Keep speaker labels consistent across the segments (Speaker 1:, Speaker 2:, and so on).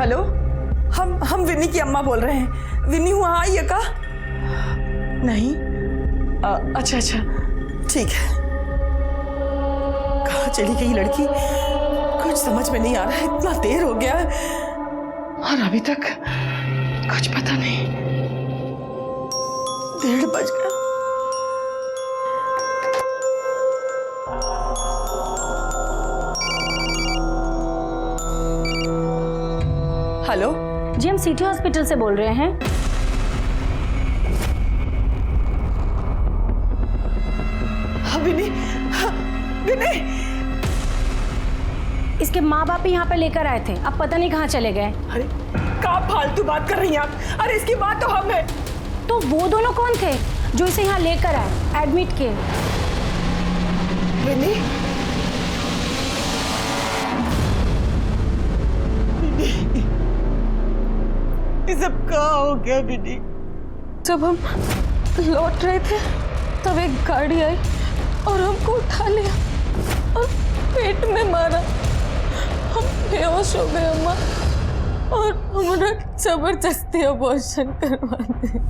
Speaker 1: Hello, हम Vinny की अम्मा बोल रहे हैं। विन्नी वहाँ आई है का? नहीं। अच्छा अच्छा, ठीक है। कहाँ चली गई लड़की? कुछ समझ में नहीं आ रहा है, इतना देर हो गया और अभी तक कुछ पता नहीं। 1:30 बज गया। हेलो
Speaker 2: जी, हम सिटी हॉस्पिटल से बोल रहे हैं।
Speaker 1: विनी, विनी,
Speaker 2: इसके माँ बाप यहाँ पे लेकर आए थे, अब पता नहीं कहाँ चले गए।
Speaker 1: अरे क्या फालतू बात कर रही हैं आप? अरे इसकी बात तो हम है।
Speaker 2: तो वो दोनों कौन थे जो इसे यहाँ लेकर आए, एडमिट किए?
Speaker 1: विनी, ये सब क्या हो गया विनी?
Speaker 3: जब हम लौट रहे थे तब एक गाड़ी आई और हमको उठा लिया और पेट में मारा। हम बेहोश हो गए अम्मा और हमारा जबरदस्ती अबॉर्शन करवा दिया।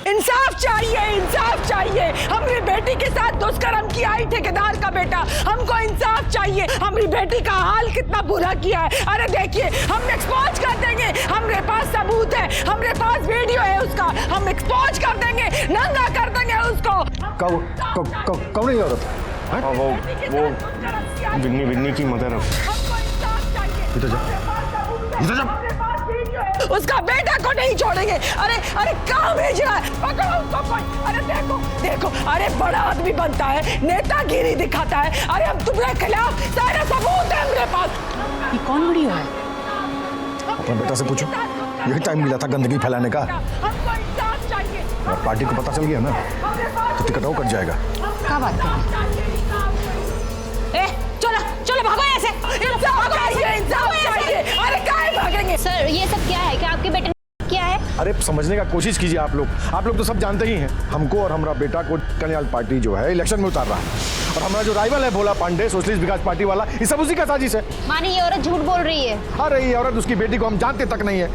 Speaker 1: इंसाफ चाहिए, इंसाफ चाहिए। हमारी बेटी के साथ दुष्कर्म किया है ठेकेदार का बेटा। हमको इंसाफ चाहिए। हमारी बेटी का हाल कितना बुरा किया है। अरे देखिए, हम एक्सपोज कर देंगे। हमारे पास सबूत है, हमारे पास वीडियो है उसका। हम एक्सपोज कर देंगे, नंगा कर देंगे उसको।
Speaker 4: कौन है औरत? वो विन्नी की मदर है।
Speaker 1: हमको इंसाफ चाहिए।
Speaker 4: इधर जा।
Speaker 1: उसका बेटा को नहीं छोड़ेंगे। अरे अरे कहाँ भेज रहा है? पकड़ो उसको कोई। अरे देखो देखो, अरे बड़ा आदमी बनता है, नेतागिरी दिखाता है। अरे हम तुम्हारे खिलाफ सारे सबूत है हमारे पास।
Speaker 2: ये कौन वीडियो है?
Speaker 4: अपने बेटा से पूछो, यही टाइम मिला था गंदगी फैलाने का।
Speaker 1: हमको इंसाफ चाहिए।
Speaker 4: और पार्टी को पता चल गया ना तो टिकट वो कट जाएगा।
Speaker 2: क्या बात कर? चलो चलो भागो यहाँ से।
Speaker 1: इंसाफ चाहिए, इंसाफ चाहिए। अरे काहे भागेंगे?
Speaker 5: सर ये सब क्या है? क्या आपके बेटे ने क्या है?
Speaker 4: अरे समझने का कोशिश कीजिए आप लोग तो सब जानते ही हैं। हमको और हमारा बेटा को कल्याण पार्टी जो है इलेक्शन में उतार रहा है और हमारा जो राइवल है भोला पांडे सोशलिस्ट विकास पार्टी वाला, ये सब उसी का साजिश है।
Speaker 5: माने ये औरत झूठ बोल रही है।
Speaker 4: अरे ये औरत उसकी बेटी को हम जानते तक नहीं है।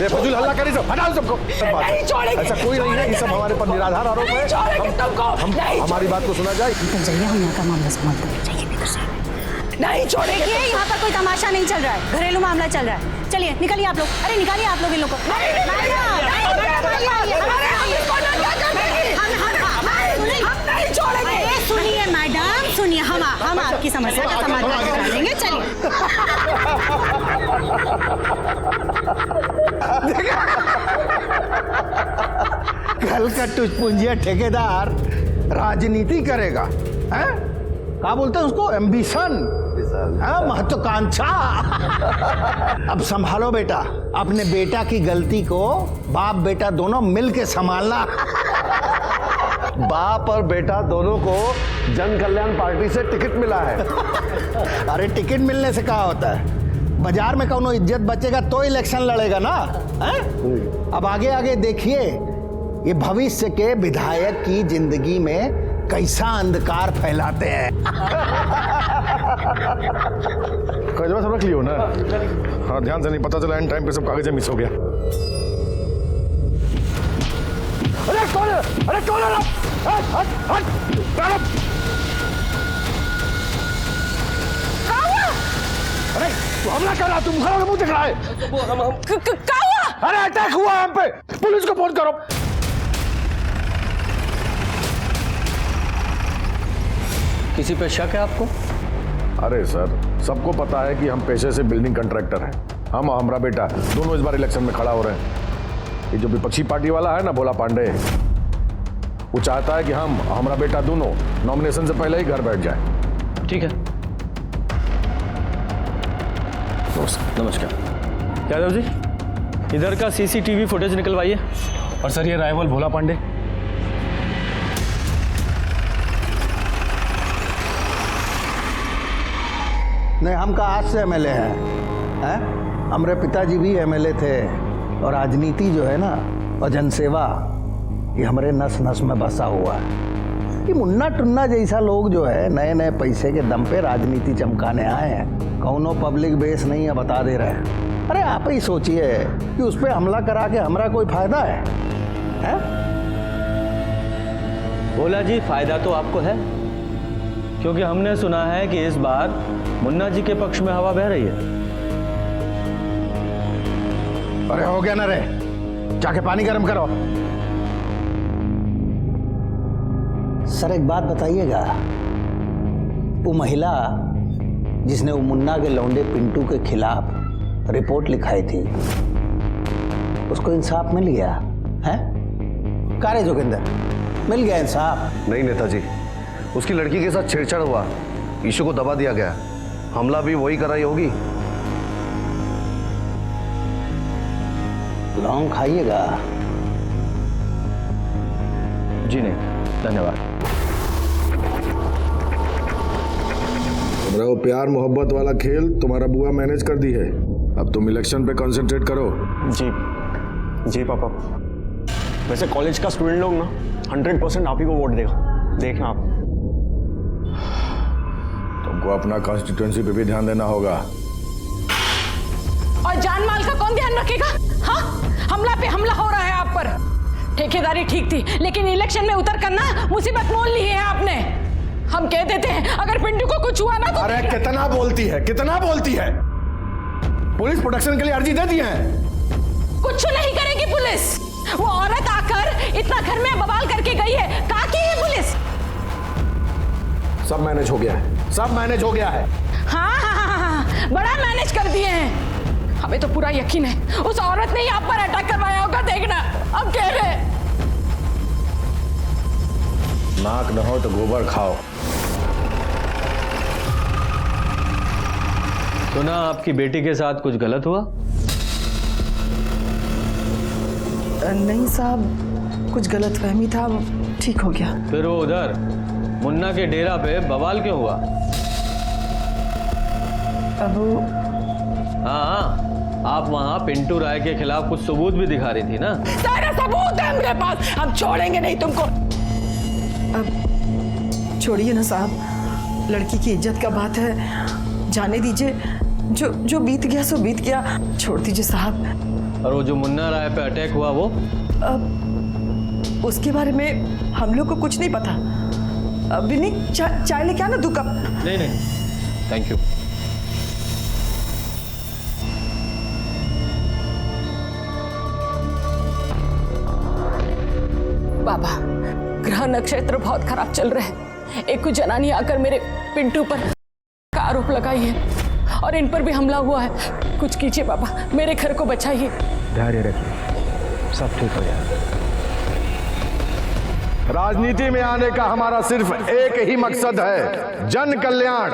Speaker 4: फजूल हल्ला करे सब, हटाओ सबको।
Speaker 1: नहीं छोड़ेंगे।
Speaker 4: ऐसा कोई नहीं है, ये सब हमारे पर निराधार आरोप है। हमारी बात को सुना जाए।
Speaker 2: जाइए, हम यहाँ का मामला संभालते हैं। जाइए भीतर से।
Speaker 1: नहीं छोड़ेंगे।
Speaker 2: देखिए, यहाँ पर कोई तमाशा नहीं चल रहा है, घरेलू मामला चल रहा है। चलिए निकलिए आप लोग। अरे निकालिए आप लोग इन लोगों को। सुनिए मैडम, सुनिए, हम आपकी समस्या का समाधान निकालेंगे। चलिए।
Speaker 6: कल का टुचपुंजिया ठेकेदार राजनीति करेगा, हैं? क्या बोलते हैं उसको? एम्बिशन, महत्वाकांक्षा। अब संभालो बेटा, अपने बेटा की गलती को बाप बेटा दोनों मिल के संभालना।
Speaker 7: बाप और बेटा दोनों को जन कल्याण पार्टी से टिकट मिला है।
Speaker 6: अरे टिकट मिलने से क्या होता है? बाजार में कौनो इज्जत बचेगा तो इलेक्शन लड़ेगा ना, हैं? अब आगे आगे देखिए, ये भविष्य के विधायक की जिंदगी में कैसा अंधकार फैलाते हैं।
Speaker 4: कागज सब रख लियो ना? हाँ, ध्यान से नहीं, पता चला एंड टाइम पे सब कागज मिस हो गया।
Speaker 7: अरे कौन है? अरे कौन है?
Speaker 4: अरे तू हमला कर रहा, तुम खड़ा मुंह दिख रहा है।
Speaker 1: क्या हुआ?
Speaker 4: अरे अटैक हुआ हम पे, पुलिस को फोन करो।
Speaker 7: किसी पे शक है आपको?
Speaker 4: अरे सर, सबको पता है कि हम पेशे से बिल्डिंग कॉन्ट्रैक्टर हैं। हम और हमारा बेटा दोनों इस बार इलेक्शन में खड़ा हो रहे हैं। ये जो विपक्षी पार्टी वाला है ना भोला पांडे, वो चाहता है कि हम और हमारा बेटा दोनों नॉमिनेशन से पहले ही घर बैठ जाए।
Speaker 7: ठीक है।
Speaker 4: नमस्कार।
Speaker 7: यादव जी, इधर का सीसीटीवी फुटेज निकलवाइए। और सर, ये राइवल भोला पांडे।
Speaker 6: नहीं, हम का आज से एमएलए हैं। हमारे पिताजी भी एमएलए थे और राजनीति जो है ना और जनसेवा, ये हमारे नस नस में बसा हुआ है। कि मुन्ना टुन्ना जैसा लोग जो है नए नए पैसे के दम पे राजनीति चमकाने आए हैं। कौनो पब्लिक बेस नहीं है, बता दे रहे हैं। अरे आप ही सोचिए कि उस पर हमला करा के हमारा कोई फायदा है?
Speaker 7: भोला जी, फायदा तो आपको है, क्योंकि हमने सुना है कि इस बार मुन्ना जी के पक्ष में हवा बह रही है।
Speaker 6: अरे हो गया ना रे, जाके पानी गर्म करो। सर एक बात बताइएगा, वो महिला जिसने वो मुन्ना के लौंडे पिंटू के खिलाफ रिपोर्ट लिखाई थी, उसको इंसाफ मिल गया है? का रे जोगिंदर, मिल गया इंसाफ?
Speaker 8: नहीं नेताजी, उसकी लड़की के साथ छेड़छाड़ हुआ, ईशू को दबा दिया गया, हमला भी वही कराई होगी।
Speaker 6: लौंग खाइएगा?
Speaker 7: जी नहीं, धन्यवाद।
Speaker 4: तुम्हारा वो प्यार मोहब्बत वाला खेल तुम्हारा बुआ मैनेज कर दी है। अब तुम इलेक्शन पे कंसंट्रेट करो।
Speaker 7: जी जी पापा। वैसे कॉलेज का स्टूडेंट लोग ना 100% आप ही को वोट देगा, देखना आप।
Speaker 4: तुमको अपना कॉन्स्टिट्यूएंसी पे भी ध्यान देना होगा।
Speaker 1: और जान माल का कौन ध्यान रखेगा? हाँ, हमला पे हमला हो रहा है आप पर। ठेकेदारी ठीक थी, लेकिन इलेक्शन में उतर कर ना मुसीबत मोल ली है आपने। हम कह देते हैं अगर पिंटू को कुछ हुआ ना तो।
Speaker 4: अरे कितना बोलती है, कितना बोलती है। पुलिस प्रोटेक्शन के लिए अर्जी दे दी है।
Speaker 1: कुछ नहीं करेगी पुलिस। वो औरत आकर इतना घर में बवाल करके गई है, कहाँ की है पुलिस?
Speaker 4: सब मैनेज हो गया है, सब मैनेज हो गया है।
Speaker 1: हाँ, बड़ा मैनेज कर दिए हैं। हमें तो पूरा यकीन है उस औरत ने ही आप पर अटैक करवाया होगा, देखना। अब कह रहे
Speaker 4: नाक न हो तो गोबर खाओ।
Speaker 7: सुना आपकी बेटी के साथ कुछ गलत हुआ?
Speaker 1: नहीं साहब, कुछ गलतफहमी था, ठीक हो गया।
Speaker 7: फिर वो उधर मुन्ना के डेरा पे बवाल क्यों हुआ?
Speaker 1: अब
Speaker 7: हाँ, आप वहाँ पिंटू राय के खिलाफ कुछ सबूत भी दिखा रही थी ना?
Speaker 1: सारा सबूत है मेरे पास, हम छोड़ेंगे नहीं तुमको। अब छोड़िए ना साहब, लड़की की इज्जत का बात है, जाने दीजिए। जो बीत गया सो बीत गया, छोड़ दीजिए साहब।
Speaker 7: और वो जो मुन्ना राय पे अटैक हुआ वो?
Speaker 1: अब उसके बारे में हम लोग को कुछ नहीं पता। विनी, चाय लेके आना 2 कप।
Speaker 7: नहीं नहीं, थैंक यू।
Speaker 1: बाबा, ग्रह नक्षत्र बहुत खराब चल रहे हैं। एक कुछ जनानी आकर मेरे पिंटू पर का आरोप लगाई है और इन पर भी हमला हुआ है। कुछ कीजिए बाबा, मेरे घर को बचाइए।
Speaker 7: धैर्य रखिए, सब ठीक हो जाएगा।
Speaker 4: राजनीति में आने का हमारा सिर्फ एक ही मकसद है, जन कल्याण।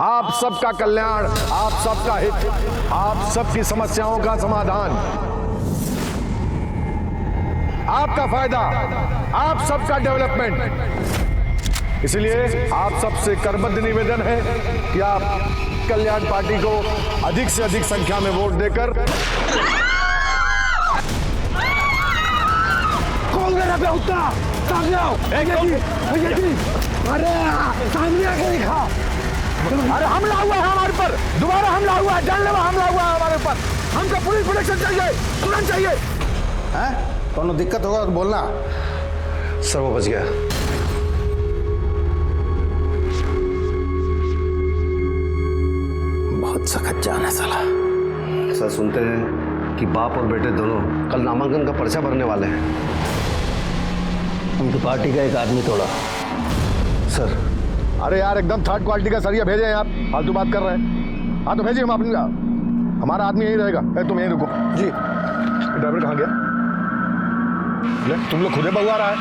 Speaker 4: आप सबका कल्याण, आप सबका हित, आप सबकी समस्याओं का समाधान, आपका फायदा, आप सबका डेवलपमेंट। इसलिए आप सबसे करबद्ध निवेदन है कि आप कल्याण पार्टी को अधिक से अधिक संख्या में वोट देकर।
Speaker 6: कौन मेरा बेहुता? सामने आओ। भैया जी, अरे सामने आके दिखा। अरे हमला हुआ है हमारे पर, दोबारा हमला हुआ है, जानलेवा हमला हुआ है हमारे ऊपर। हमको पुलिस प्रोटेक्शन चाहिए, तुरंत चाहिए। हैं? कोनो दिक्कत होगा तो बोलना।
Speaker 8: सर वो बच गया।
Speaker 6: बहुत सख्त जान है साला।
Speaker 8: सर सुनते हैं कि बाप और बेटे दोनों कल नामांकन का पर्चा भरने वाले हैं।
Speaker 6: उनकी पार्टी का एक आदमी तोड़ा।
Speaker 8: सर
Speaker 4: अरे यार, एकदम थर्ड क्वालिटी का सरिया भेजे हैं आप, फालतू बात कर रहे हैं। हाँ तो भेजिए, हम अपनी, हमारा आदमी यही रहेगा। तुम यहीं रुको जी। ड्राइवर कहाँ गया? ले, तुम लोग खुदे बगवा रहा है।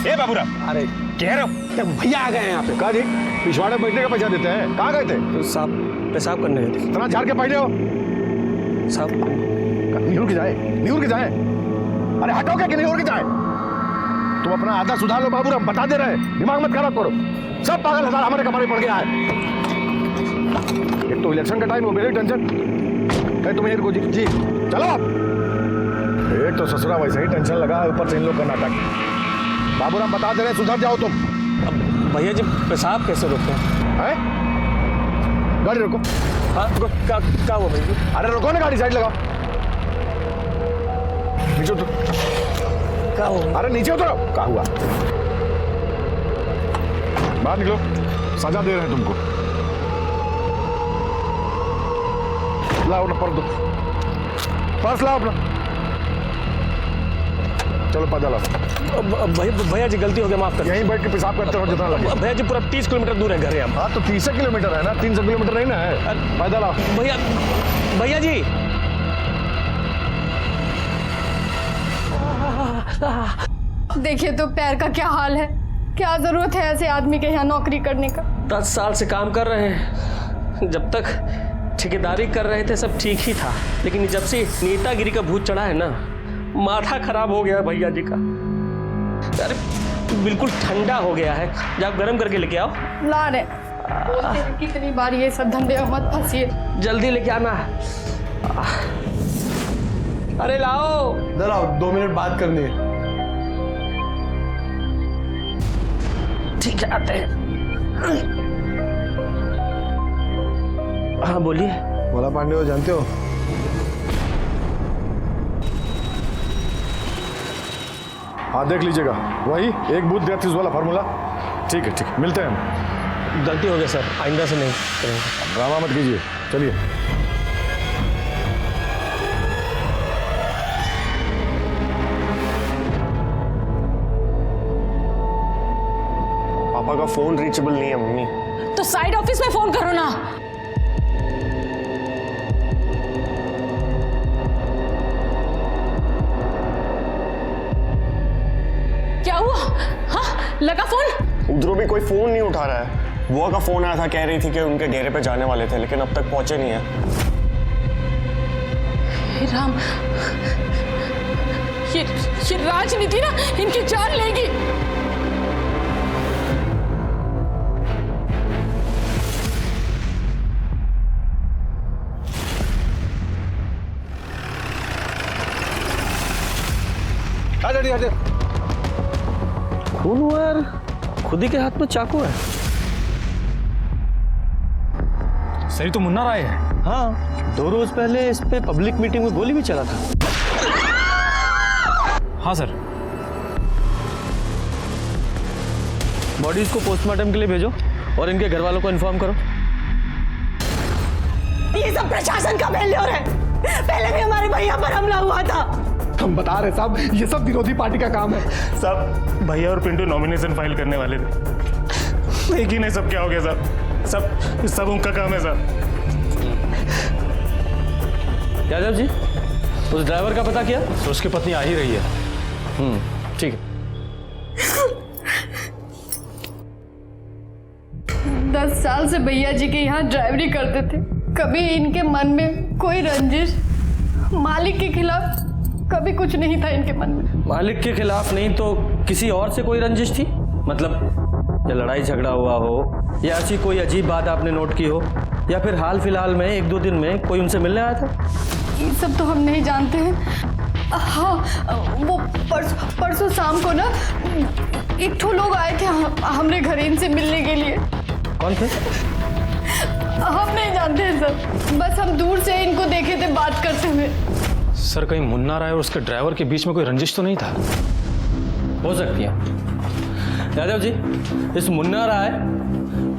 Speaker 9: ए बाबूराव, अरे कह रहे हो
Speaker 6: भैया आ गए हैं यहाँ पे।
Speaker 4: कहा जी, पिछवाड़े बैठने का पैसा देते हैं। कहाँ गए थे?
Speaker 7: तो साहब पेशाब करने गए थे।
Speaker 4: इतना झाड़ के पहले हो
Speaker 7: साहब।
Speaker 4: निहुर के जाए, निहुर के जाए। अरे हटोगे कि निहुर के जाए? तुम अपना आधा सुधार लो बाबू, हम बता दे रहे हैं, दिमाग मत खराब करो। सब पागल हजार हमारे कमरे पड़ गया है। एक तो इलेक्शन का टाइम हो, मेरी टेंशन है। तुम रुको जी, चलो। एक तो ससुरा वैसे ही टेंशन लगा है, ऊपर से इन लोग का नाटक। बाबूराम बता दे रहे, सुधर जाओ तुम।
Speaker 9: अब भैया जी पेशाब कैसे रोकते हैं?
Speaker 4: गाड़ी रोको।
Speaker 9: हाँ क्या हुआ भैया जी?
Speaker 4: अरे रोको ना, गाड़ी साइड लगाओ। नीचे उतरो।
Speaker 9: क्या हुआ?
Speaker 4: अरे नीचे उतरो। क्या हुआ? बाहर निकलो, सजा दे रहे हैं तुमको। लाओ ना पर्स, दो पर्स लाओ अपना। चलो पैदल आओ।
Speaker 9: भैया जी गलती हो गया, माफ कर।
Speaker 4: यहीं बैठ के पेशाब करते रहो जितना लगे।
Speaker 9: भैया जी पूरा 30 किलोमीटर दूर है घर है हम।
Speaker 4: हाँ तो 30 किलोमीटर है ना, 300 किलोमीटर नहीं ना है। पैदल आओ।
Speaker 9: भैया जी
Speaker 3: देखिए तो पैर का क्या हाल है। क्या जरूरत है ऐसे आदमी के यहाँ नौकरी करने का।
Speaker 10: 10 साल से काम कर रहे हैं, जब तक ठेकेदारी कर रहे थे सब ठीक ही था, लेकिन जब से नेतागिरी का भूत चढ़ा है ना, माथा खराब हो गया भैया जी का। अरे बिल्कुल ठंडा हो गया है, जाओ गर्म करके लेके आओ।
Speaker 3: ला रहे बोलते हैं कितनी बार ये सब धंधे में मत फंसिए।
Speaker 10: जल्दी लेके आना। अरे लाओ।
Speaker 8: इधर आओ, 2 मिनट बात करनी है।
Speaker 10: ठीक है आते हैं। हाँ बोलिए।
Speaker 8: भोला पांडे को जानते हो?
Speaker 4: हाँ देख लीजिएगा, वही एक बूथ डेथ वाला फार्मूला। ठीक है, ठीक है, मिलते हैं हम।
Speaker 9: गलती हो गया सर, आइंदा से नहीं करेंगे।
Speaker 4: ड्रामा मत कीजिए, चलिए।
Speaker 9: पापा का फोन रीचेबल नहीं है मम्मी।
Speaker 2: तो साइड ऑफिस में फोन करो ना। क्या हुआ? हाँ लगा फोन?
Speaker 9: उधरों भी कोई फोन नहीं उठा रहा है। बुआ का फोन आया था, कह रही थी कि उनके डेरे पे जाने वाले थे, लेकिन अब तक पहुंचे नहीं है।
Speaker 3: हे राम, ये राजनीति ना इनकी जान लेगी।
Speaker 10: खून हुआ यार, खुद ही के हाथ में चाकू है।
Speaker 9: सही तो मुन्ना राय है।
Speaker 10: हाँ 2 रोज पहले इस पे पब्लिक मीटिंग में गोली भी चला था।
Speaker 9: हाँ सर।
Speaker 10: बॉडीज को पोस्टमार्टम के लिए भेजो और इनके घर वालों को इन्फॉर्म करो।
Speaker 1: ये सब प्रशासन का फेल्योर है। पहले भी हमारे भैया पर हमला हुआ था।
Speaker 4: हम बता रहे साहब, ये सब विरोधी पार्टी का काम है।
Speaker 9: सब भैया और पिंटू नॉमिनेशन फाइल करने वाले थे, लेकिन सब क्या हो गया साहब? सब उनका काम है साहब।
Speaker 10: यादव जी, उस ड्राइवर का पता किया?
Speaker 9: तो उसकी पत्नी आ ही रही है।
Speaker 10: ठीक है।
Speaker 3: 10 साल से भैया जी के यहाँ ड्राइवरी करते थे। कभी इनके मन में कोई रंजिश मालिक के खिलाफ कभी कुछ नहीं था इनके मन में।
Speaker 10: मालिक के खिलाफ नहीं तो किसी और से कोई रंजिश थी? मतलब या लड़ाई झगड़ा हुआ हो, या ऐसी कोई अजीब बात आपने नोट की हो, या फिर हाल फिलहाल में 1-2 दिन में कोई उनसे मिलने आया था?
Speaker 3: ये सब तो हम नहीं जानते हैं। हाँ वो परसों शाम को ना एक ठो लोग आए थे हमरे घर इनसे मिलने के लिए।
Speaker 10: कौन थे?
Speaker 3: हम नहीं जानते हैं सर, बस हम दूर से इनको देखे थे बात करते हुए।
Speaker 9: सर कहीं मुन्ना राय और उसके ड्राइवर के बीच में कोई रंजिश तो नहीं था?
Speaker 10: हो सकती है। यादव जी, इस मुन्ना राय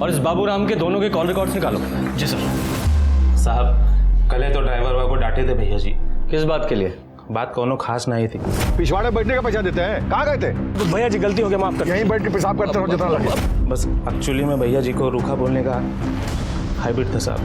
Speaker 10: और इस बाबूराम के दोनों के कॉल रिकॉर्ड्स निकालो।
Speaker 9: जी सर। साहब कल तो ड्राइवर को डांटे थे भैया जी।
Speaker 10: किस बात के लिए?
Speaker 9: बात कोनो खास नहीं थी।
Speaker 4: पिछवाड़े बैठने का पैसा देते हैं, कहाँ गए थे?
Speaker 9: तो भैया जी गलती हो गया, माफ कर।
Speaker 4: यहीं बैठ के पेशाब करते रहो जितना लगे।
Speaker 9: बस एक्चुअली में भैया जी को रूखा बोलने का हैबिट था साहब।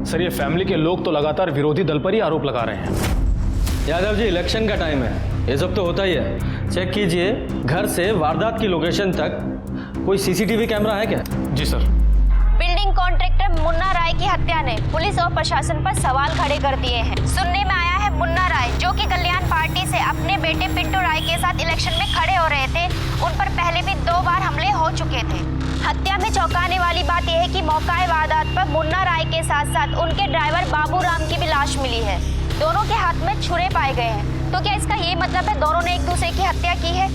Speaker 11: सर ये फैमिली के लोग तो लगातार विरोधी दल पर ही आरोप लगा रहे हैं।
Speaker 10: यादव जी, इलेक्शन का टाइम है, ये सब तो होता ही है। चेक कीजिए घर से वारदात की लोकेशन तक कोई सीसीटीवी कैमरा है क्या?
Speaker 11: जी सर।
Speaker 5: बिल्डिंग कॉन्ट्रैक्टर मुन्ना राय की हत्या ने पुलिस और प्रशासन पर सवाल खड़े कर दिए हैं। सुनने में आया है मुन्ना राय, जो कि कल्याण पार्टी से अपने बेटे पिंटू राय के साथ इलेक्शन में खड़े हो रहे थे, उन पर पहले भी 2 बार हमले हो चुके थे। हत्या में चौंकाने वाली बात यह है कि मौका वारदात पर मुन्ना राय के साथ साथ उनके ड्राइवर बाबूराम की भी लाश मिली है। दोनों के हाथ में छुरे पाए गए हैं। तो क्या इसका ये मतलब है दोनों ने एक दूसरे की हत्या की है?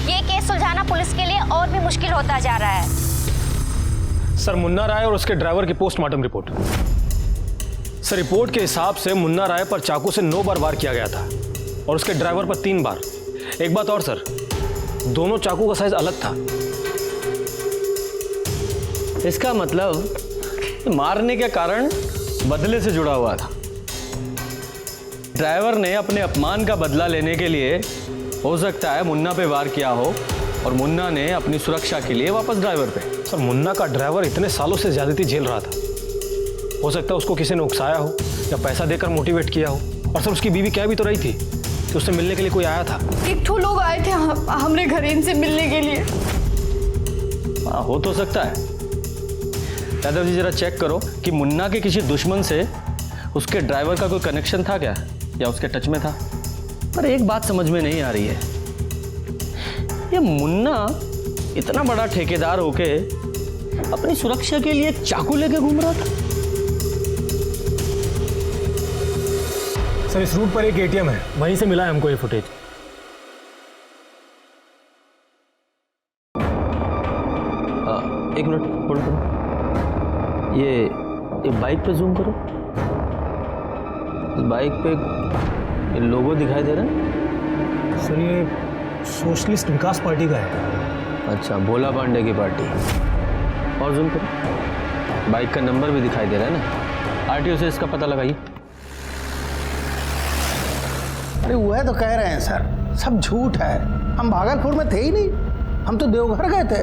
Speaker 5: ये केस सुलझाना पुलिस के लिए और भी मुश्किल होता जा रहा है।
Speaker 11: सर, मुन्ना राय और उसके ड्राइवर की पोस्टमार्टम रिपोर्ट। सर, रिपोर्ट के हिसाब से मुन्ना राय पर चाकू से 9 बार वार किया गया था और उसके ड्राइवर पर 3 बार। एक बात और सर, दोनों चाकू का साइज अलग था।
Speaker 7: इसका मतलब मारने के कारण बदले से जुड़ा हुआ था। ड्राइवर ने अपने अपमान का बदला लेने के लिए हो सकता है मुन्ना पे वार किया हो और मुन्ना ने अपनी सुरक्षा के लिए वापस ड्राइवर पे।
Speaker 11: सर, मुन्ना का ड्राइवर इतने सालों से ज्यादती झेल रहा था। हो सकता है उसको किसी ने उकसाया हो या पैसा देकर मोटिवेट किया हो। और सर, उसकी बीवी कह भी तो रही थी कि उससे मिलने के लिए कोई आया था।
Speaker 3: एक ठो लोग आए थे हमरे घर इनसे मिलने के लिए।
Speaker 7: हाँ, हो तो सकता है। यादव जी, जरा चेक करो कि मुन्ना के किसी दुश्मन से उसके ड्राइवर का कोई कनेक्शन था क्या, या उसके टच में था। पर एक बात समझ में नहीं आ रही है, ये मुन्ना इतना बड़ा ठेकेदार होके अपनी सुरक्षा के लिए एक चाकू लेके घूम रहा था।
Speaker 11: सर, इस रूट पर एक एटीएम है, वहीं से मिला है हमको ये फुटेज।
Speaker 7: एक मिनट होल्ड करो। ये बाइक पे जूम करो। बाइक पे ये लोगो दिखाई दे रहा है।
Speaker 11: सर, ये सोशलिस्ट विकास पार्टी का है।
Speaker 7: अच्छा, भोला पांडे की पार्टी। और जूम करो। बाइक का नंबर भी दिखाई दे रहा है ना। आरटीओ से इसका पता लगाइए।
Speaker 6: अरे वह तो कह रहे हैं सर, सब झूठ है। हम भागलपुर में थे ही नहीं, हम तो देवघर गए थे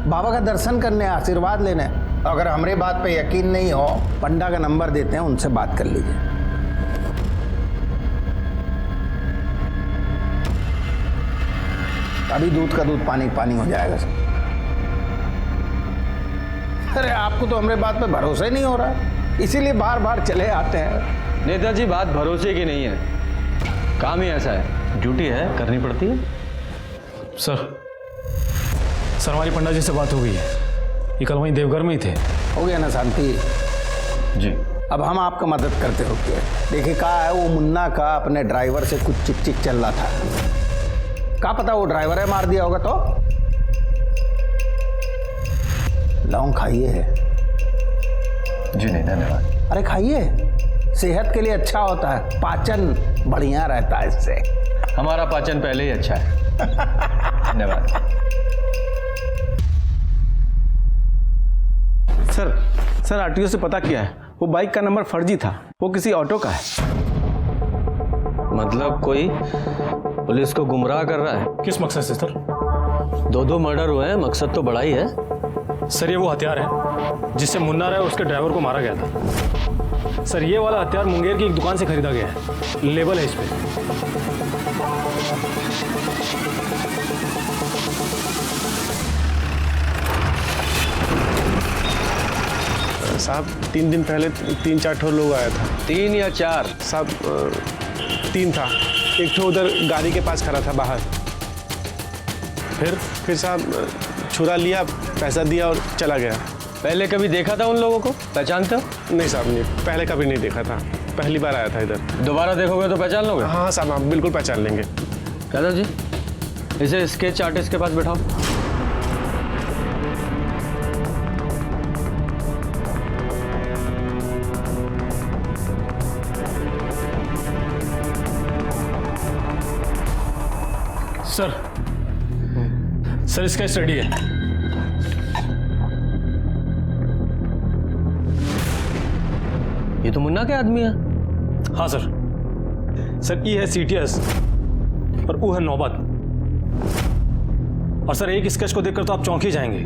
Speaker 6: बाबा का दर्शन करने, आशीर्वाद लेने। अगर हमारे बात पे यकीन नहीं हो, पंडा का नंबर देते हैं, उनसे बात कर लीजिए। अभी दूध का दूध पानी पानी हो जाएगा सर। अरे आपको तो हमारे बात पे भरोसा ही नहीं हो रहा, इसीलिए बार बार चले आते हैं।
Speaker 7: नेताजी, बात भरोसे की नहीं है, काम ही ऐसा है, ड्यूटी है, करनी पड़ती है।
Speaker 11: सर, हमारी पंडा जी से बात हो गई है। ये कल वहीं देवघर में ही थे।
Speaker 6: हो गया ना शांति
Speaker 7: जी।
Speaker 6: अब हम आपका मदद करते रुकिए। देखिए, कहा है वो मुन्ना का अपने ड्राइवर से कुछ चिक चिक चल रहा था। क्या पता वो ड्राइवर है मार दिया होगा। तो लौंग खाइए है।
Speaker 8: जी नहीं, धन्यवाद।
Speaker 6: अरे खाइए, सेहत के लिए अच्छा होता है, पाचन बढ़िया रहता है इससे।
Speaker 7: हमारा पाचन पहले ही अच्छा है।
Speaker 8: धन्यवाद।
Speaker 12: सर आरटीओ से पता किया है, वो बाइक का नंबर फर्जी था, वो किसी ऑटो का है।
Speaker 7: मतलब कोई पुलिस को गुमराह कर रहा है।
Speaker 11: किस मकसद से सर?
Speaker 7: 2 मर्डर हुए हैं, मकसद तो बड़ा ही है।
Speaker 11: सर, ये वो हथियार है जिससे मुन्ना राय और उसके ड्राइवर को मारा गया था। सर, ये वाला हथियार मुंगेर की एक दुकान से खरीदा गया है। लेबल है इस पे।
Speaker 12: साहब 3 दिन पहले 3-4 ठो लोग आया था।
Speaker 7: 3 या 4?
Speaker 12: साहब 3 था। एक ठो उधर गाड़ी के पास खड़ा था बाहर। फिर साहब छुरा लिया, पैसा दिया और चला गया।
Speaker 7: पहले कभी देखा था उन लोगों को, पहचानते हो?
Speaker 12: नहीं साहब, नहीं, पहले कभी नहीं देखा था, पहली बार आया था इधर।
Speaker 7: दोबारा देखोगे तो पहचान लोगे?
Speaker 12: हाँ साहब, आप बिल्कुल पहचान लेंगे।
Speaker 7: यादव जी, इसे स्केच आर्टिस्ट के पास बैठाओ।
Speaker 11: सर, इसका स्टडी है।
Speaker 7: ये तो मुन्ना के आदमी है।
Speaker 11: हाँ सर। ई है सीटीएस और वो है नौबत। और सर, एक स्केच को देखकर तो आप चौंक ही जाएंगे।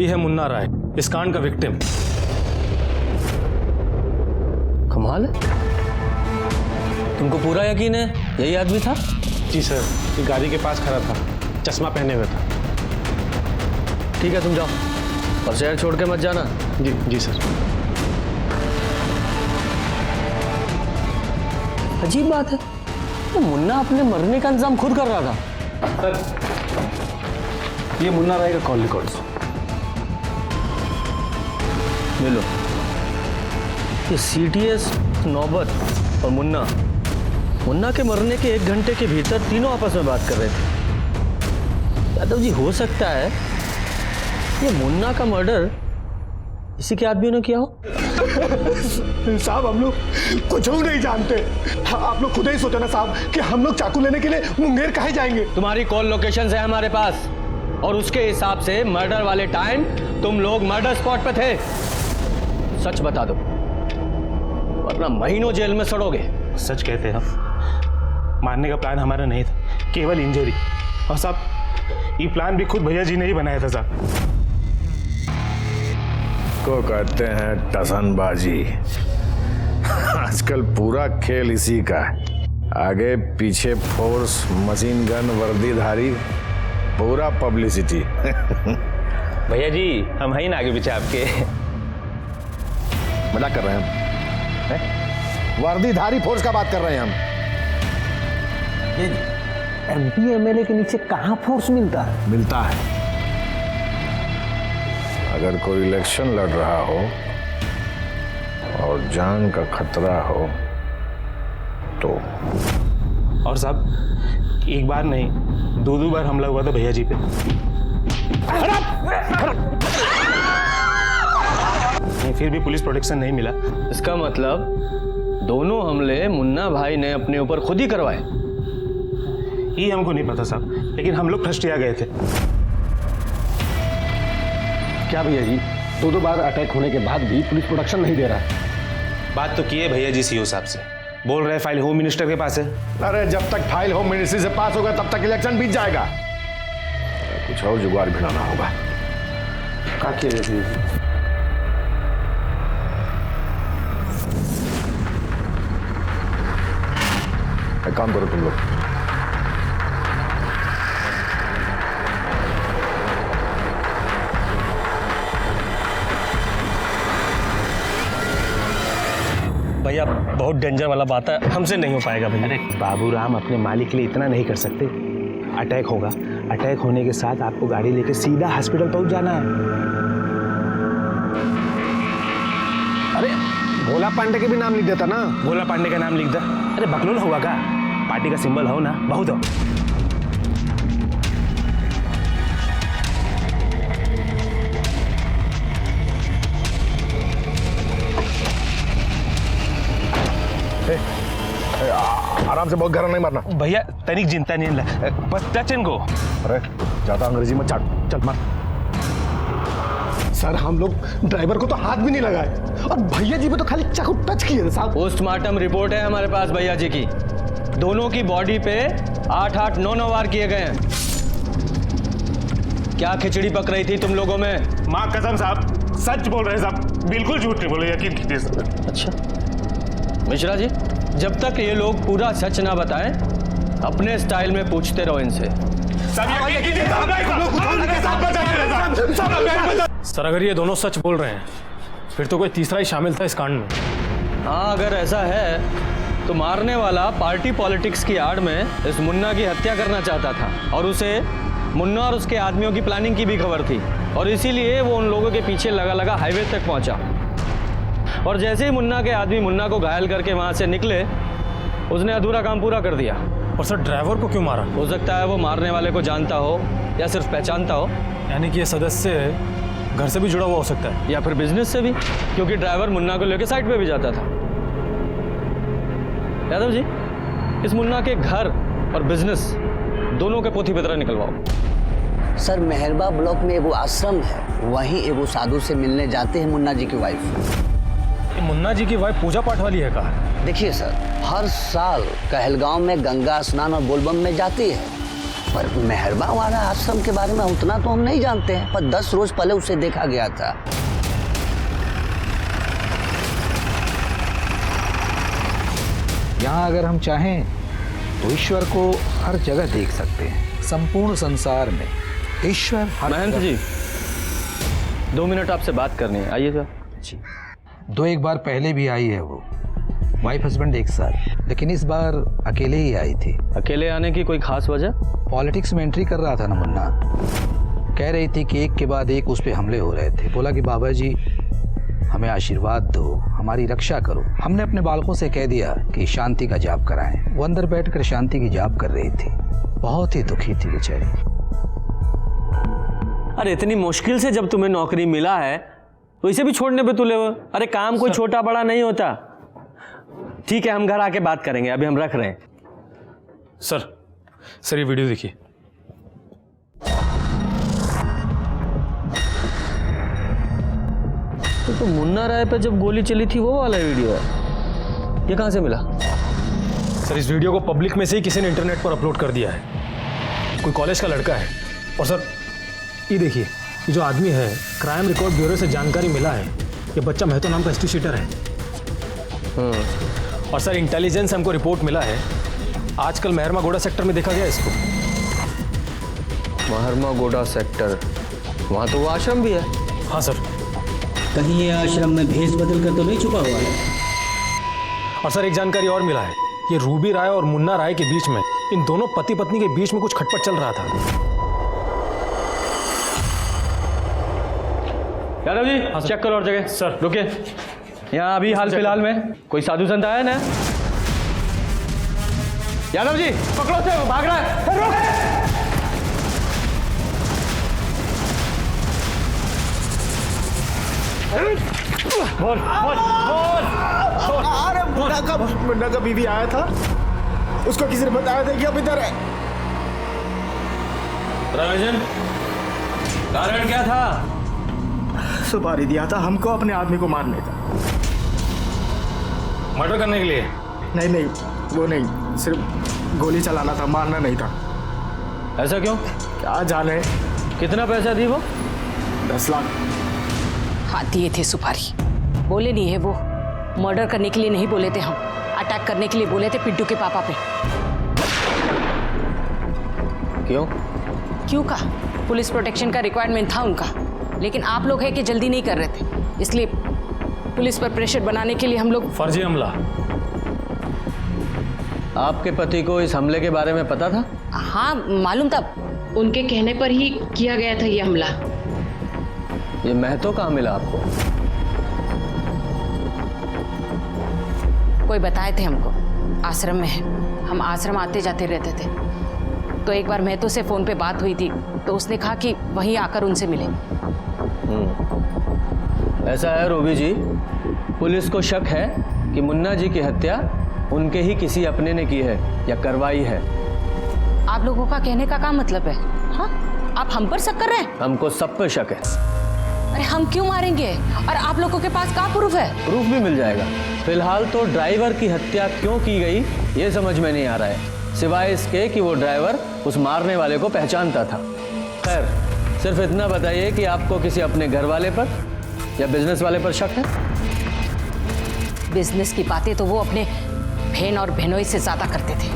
Speaker 11: ये है मुन्ना राय, इस कांड का विक्टिम।
Speaker 7: कमाल है, तुमको पूरा यकीन है यही आदमी था?
Speaker 12: जी सर, ये गाड़ी के पास खड़ा था, चश्मा पहने हुए था।
Speaker 7: ठीक है, तुम जाओ और शहर छोड़ के मत जाना।
Speaker 12: जी सर।
Speaker 7: अजीब बात है, तो मुन्ना अपने मरने का इंतजाम खुद कर रहा था।
Speaker 11: सर, ये मुन्ना राय का कॉल रिकॉर्ड्स।
Speaker 7: ले लो। ये CTS, नौबत और मुन्ना के मरने के 1 घंटे के भीतर तीनों आपस में बात कर रहे थे। यादव जी, हो सकता है ये मुन्ना का मर्डर इसी के आदमियों ने किया हो।
Speaker 9: साहब, हम लोग कुछ नहीं जानते। आप लोग खुद ही सोचो ना साहब कि हम लोग चाकू लेने के लिए मुंगेर काहे जाएंगे।
Speaker 7: तुम्हारी कॉल लोकेशन है हमारे पास, और उसके हिसाब से मर्डर वाले टाइम तुम लोग मर्डर स्पॉट पे थे। सच बता दो, वरना महीनों जेल में सड़ोगे।
Speaker 9: सच कहते हैं हम, मारने का प्लान हमारा नहीं था, केवल इंजरी। और साहब, ये प्लान भी खुद भैया जी ने ही बनाया था साहब।
Speaker 4: को कहते हैं टसनबाजी। आजकल पूरा खेल इसी का है। आगे पीछे फोर्स, मशीन गन, वर्दीधारी, पूरा पब्लिसिटी।
Speaker 12: भैया जी, हम हैं ना आगे पीछे आपके।
Speaker 4: मजाक कर रहे हैं हम? वर्दीधारी फोर्स का बात कर रहे हैं हम।
Speaker 6: MP MLA के नीचे कहाँ फोर्स मिलता है?
Speaker 4: मिलता है। अगर कोई इलेक्शन लड़ रहा हो और जान का खतरा हो तो।
Speaker 9: और साहब, एक बार नहीं, 2 बार हमला हुआ था भैया जी पे। फिर भी पुलिस प्रोटेक्शन नहीं मिला।
Speaker 7: इसका मतलब दोनों हमले मुन्ना भाई ने अपने ऊपर खुद ही करवाए।
Speaker 9: ये हमको नहीं पता साहब, लेकिन हम लोग फर्स्ट आ गए थे।
Speaker 12: क्या भैया जी, 2 बार अटैक होने के बाद भी पुलिस प्रोटेक्शन नहीं दे रहा है?
Speaker 9: बात तो की है भैया जी CO साहब से, बोल रहे फाइल होम मिनिस्टर के पास है।
Speaker 4: अरे जब तक फाइल होम मिनिस्ट्री से पास होगा तब तक इलेक्शन बीत जाएगा। कुछ और जुगाड़ भिड़ाना होगा। एक काम करो तुम लोग,
Speaker 10: भैया बहुत डेंजर वाला बात है, हमसे नहीं हो पाएगा भैया।
Speaker 9: अरे बाबू राम, अपने मालिक के लिए इतना नहीं कर सकते। अटैक होगा, अटैक होने के साथ आपको गाड़ी लेके सीधा हॉस्पिटल पहुंच जाना है।
Speaker 12: अरे भोला पांडे के भी नाम लिख देता ना।
Speaker 9: भोला पांडे का नाम लिख दे। अरे बकलोल होगा का? पार्टी का सिंबल हो ना, बहुत हो।
Speaker 4: आराम से, बहुत गहरा नहीं मारना।
Speaker 9: भैया तनिक चिंता नहीं है, बस टच इनको।
Speaker 4: अरे ज्यादा अंग्रेजी में चाट, चल मार।
Speaker 9: सर, हम लोग ड्राइवर को तो हाथ भी नहीं लगाए, और भैया जी पे तो खाली चाकू टच किए साहब।
Speaker 7: पोस्टमार्टम रिपोर्ट है हमारे पास भैया जी की। दोनों की बॉडी पे 8-8, 9-9 वार किए गए हैं। क्या खिचड़ी पक रही थी तुम लोगों में?
Speaker 9: माँ कसम साहब, सच बोल रहे हैं साहब, बिल्कुल झूठ नहीं बोले, यकीन कीजिए सर।
Speaker 7: अच्छा मिश्रा जी, जब तक ये लोग पूरा सच ना बताएं, अपने स्टाइल में पूछते रहो इनसे।
Speaker 11: सर, अगर ये दोनों सच बोल रहे हैं फिर तो कोई तीसरा ही शामिल था इस कांड में।
Speaker 7: हाँ, अगर ऐसा है तो मारने वाला पार्टी पॉलिटिक्स की आड़ में इस मुन्ना की हत्या करना चाहता था, और उसे मुन्ना और उसके आदमियों की प्लानिंग की भी खबर थी, और इसीलिए वो उन लोगों के पीछे लगा लगा हाईवे तक पहुंचा। और जैसे ही मुन्ना के आदमी मुन्ना को घायल करके वहां से निकले, उसने अधूरा काम पूरा कर दिया।
Speaker 11: और सर, ड्राइवर को क्यों मारा?
Speaker 7: हो सकता है वो मारने वाले को जानता हो या सिर्फ पहचानता हो।
Speaker 11: यानी कि ये सदस्य घर से भी जुड़ा हुआ हो सकता है,
Speaker 7: या फिर बिजनेस से भी, क्योंकि ड्राइवर मुन्ना को लेकर साइड पे भी जाता था। यादव जी, इस मुन्ना के घर और बिजनेस दोनों के पोथी पत्र निकलवाओ।
Speaker 13: सर, मेहरबा ब्लॉक में एगो आश्रम है, वहीं एगो साधु से मिलने जाते हैं मुन्ना जी की वाइफ।
Speaker 11: मुन्ना जी की वाइफ पूजा पाठ वाली है कहा?
Speaker 13: देखिए सर, हर साल कहलगांव में गंगा स्नान और बोलबम में जाती है, पर मेहरबा वाला आश्रम के बारे में उतना तो हम नहीं जानते हैं, पर 10 रोज पहले उसे देखा गया था।
Speaker 6: यहाँ अगर हम चाहें तो ईश्वर को हर जगह देख सकते हैं, संपूर्ण संसार में ईश्वर हर
Speaker 7: महंत जी, 2 मिनट आपसे बात करनी है, आइएगा जी।
Speaker 6: 2-1 बार पहले भी आई है वो, वाइफ हस्बैंड एक साथ, लेकिन इस बार अकेले ही आई थी।
Speaker 7: अकेले आने की कोई खास वजह?
Speaker 6: पॉलिटिक्स में एंट्री कर रहा था ना मुन्ना, कह रही थी कि एक के बाद एक उस पर हमले हो रहे थे। बोला कि बाबा जी
Speaker 14: हमें आशीर्वाद दो, हमारी रक्षा करो। हमने अपने बालकों से कह दिया कि शांति का जाप कराएं। वो अंदर बैठकर शांति की जाप कर रही थी, बहुत ही दुखी थी बेचारी।
Speaker 10: अरे इतनी मुश्किल से जब तुम्हें नौकरी मिला है तो इसे भी छोड़ने पे तुले हो। अरे काम कोई छोटा बड़ा नहीं होता। ठीक है, हम घर आके बात करेंगे, अभी हम रख रहे हैं।
Speaker 11: सर ये वीडियो देखिए।
Speaker 10: तो मुन्ना राय पे जब गोली चली थी वो वाला वीडियो है, ये कहाँ से मिला?
Speaker 11: सर इस वीडियो को पब्लिक में से ही किसी ने इंटरनेट पर अपलोड कर दिया है। कोई कॉलेज का लड़का है। और सर ये देखिए, ये जो आदमी है, क्राइम रिकॉर्ड ब्यूरो से जानकारी मिला है, ये बच्चा महतो नाम का हिस्ट्री शीटर है। और सर इंटेलिजेंस हमको रिपोर्ट मिला है, आजकल मेहरमा गोड़ा सेक्टर में देखा गया इसको।
Speaker 10: मेहरमा गोड़ा सेक्टर, वहाँ तो वो आश्रम भी है।
Speaker 11: हाँ सर।
Speaker 15: कहीं ये आश्रम में भेष बदल कर तो नहीं छुपा हुआ है?
Speaker 11: और सर एक जानकारी और मिला है, ये रूबी राय और मुन्ना राय के बीच में, इन दोनों पति पत्नी के बीच में कुछ खटपट चल रहा था।
Speaker 10: यादव जी चेक करो और जगह।
Speaker 11: सर
Speaker 10: रुकिए, यहाँ अभी हाल फिलहाल में कोई साधु संत आया ना? यादव जी पकड़ो से, वो भाग रहा है। रुक! बोल बोल बोल।
Speaker 9: अरे मुन्ना का बीवी आया था, उसको किसी ने बताया था कि अब इधर है।
Speaker 10: रविजन, कारण क्या था?
Speaker 9: सुपारी दिया था हमको अपने आदमी को मारने का।
Speaker 11: मर्डर करने के लिए?
Speaker 9: नहीं नहीं, वो नहीं, सिर्फ गोली चलाना था, मारना नहीं था।
Speaker 10: ऐसा क्यों?
Speaker 9: क्या जाने।
Speaker 10: कितना पैसा दी वो?
Speaker 9: 10 लाख।
Speaker 2: हाँ दिए थे सुपारी। बोले नहीं है वो, मर्डर करने के लिए नहीं बोले थे हम, अटैक करने के लिए बोले थे पिंटू के पापा पे।
Speaker 10: क्यों?
Speaker 2: क्यों का? पुलिस प्रोटेक्शन का रिक्वायरमेंट था उनका, लेकिन आप लोग है कि जल्दी नहीं कर रहे थे, इसलिए पुलिस पर प्रेशर बनाने के लिए हम लोग।
Speaker 11: फर्जी हमला।
Speaker 10: आपके पति को इस हमले के बारे में पता था?
Speaker 2: हाँ मालूम था, उनके कहने पर ही किया गया था ये हमला।
Speaker 10: ये महतो कहाँ मिला आपको?
Speaker 2: कोई बताए थे हमको, आश्रम में है। हम आश्रम आते जाते रहते थे, तो एक बार महतो से फोन पे बात हुई थी, तो उसने कहा कि वहीं आकर उनसे मिले।
Speaker 10: ऐसा है रूबी जी, पुलिस को शक है कि मुन्ना जी की हत्या उनके ही किसी अपने ने की है या करवाई है।
Speaker 2: आप लोगों का कहने का क्या मतलब है? हाँ, आप हम पर शक कर रहे हैं?
Speaker 10: हमको सब पर शक है।
Speaker 2: अरे हम क्यों मारेंगे? और आप लोगों के पास क्या प्रूफ है?
Speaker 10: प्रूफ भी मिल जाएगा। फिलहाल तो ड्राइवर की हत्या क्यों की गई ये समझ में नहीं आ रहा है, सिवाय इसके कि वो ड्राइवर उस मारने वाले को पहचानता था। खैर, सिर्फ इतना बताइए कि आपको किसी अपने घर वाले पर या बिजनेस वाले पर शक है?
Speaker 2: बिजनेस की बातें तो वो अपने बहन और बहनोई से ज्यादा करते थे।